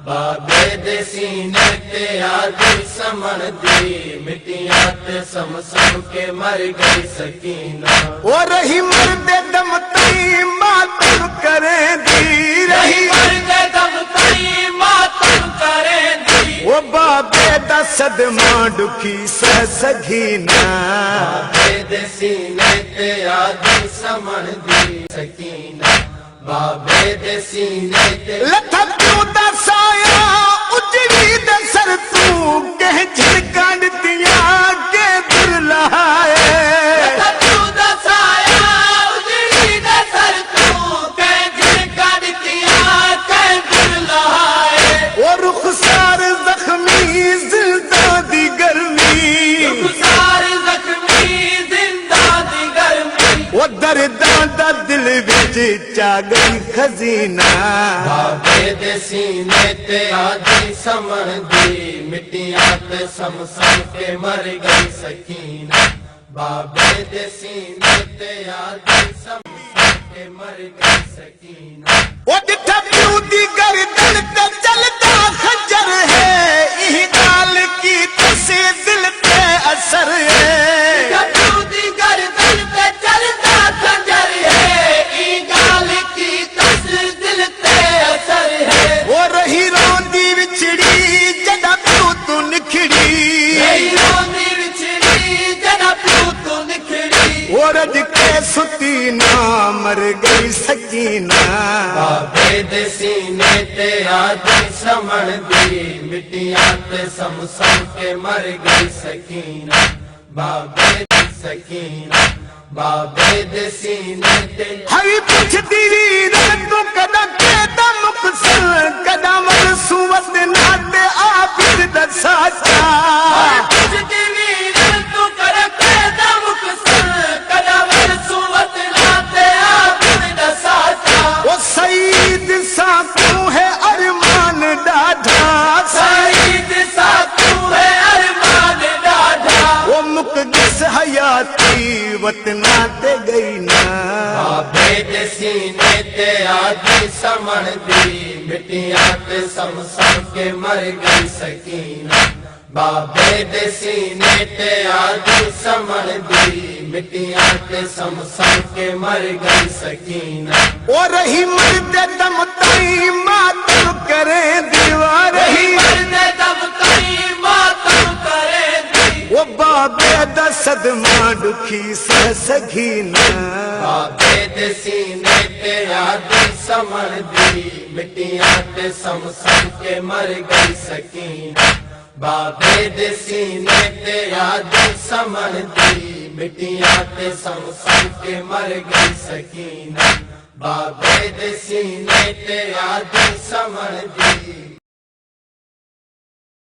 बाबे दे सीने ते आदि समण दी मिट्टियां ते सम सम के मर गई सकीना। ओ रही मरदे दम तई मातम करे दी, रही मरदे दम तई मातम करे दी। ओ बाबे दा सदमा दुखी सह सकीना। बाबे दे सीने ते आदि समण दी सकीना। बाबे दे सीने ते लथा क्यों दा साया उजड़ी दे सर तू कह झिड़का दिया के दिल लहाए। लथा क्यों दा साया उजड़ी दे सर तू कह झिड़का दिया के दिल लहाए। ओ रुखसार जख्मी जिंदा दी गर्मी, रुखसार जख्मी जिंदा दी गर्मी। ओ दर्दां दा दिल विच चा गई खजीना। बाबे दे सीने ते आदि समण दी मिट्टियां ते सम सम के मर गई सकीना। बाबे दे सीने ते आदि सम सम के मर गई सकीना। ओ जिथा प्यू दी गर्दन ते चलता खंजर है, इह गाल की तसे दिल पे असर है। कटू दी गर्दन पे चलता खंजर है, ई गाल की तस दिल ते असर है। ओ रही रोंदी विछड़ी जदा प्यू तू निखड़ी, रही रोंदी विछड़ी जदा प्यू तू निखड़ी। ओ रज के सुती ना मर गई सकीना। बाबे दे सीने ते आदि समण दी मिट्टियां ते सम सम के मर गई सकीना। बाबे दे सकीना। बाबे दे सीने ते हरी पिछ दीवी तू कदा के दम मुकसल कदा मर सुवत नाते आबिद दा साचा। कुछ दीवीर तू कर के दम कुसल कदम सुवत लाते आबिद दा साचा। ओ सईद सा तू है अरमान डाढ़ा, सईद सा तू है अरमान डाढ़ा। ओ मुकदस हयाती वतना ते गई ना। बाबे दे सीने ते आदि समण दी मिट्टियां ते सम सम के मर गई सकीना। बाबे दे सीने ते आदि समण दी मिट्टियां ते सम सम के मर गई सकीना। ओ रही मर्दे दम तई मातम करे दीवार, रही मरदे दम तई मातम करे दी। ओ बाबे दा सदमा दुखी सह सकीना। बाबे दे सीने ते आदि समण दी मिट्टियां ते सम सम के मर गई सकीना। बाबे दे सीने ते आदि समण दी मिट्टियां ते सम सम के मर गई सकीना। बाबे दे सीने ते आदि समण दी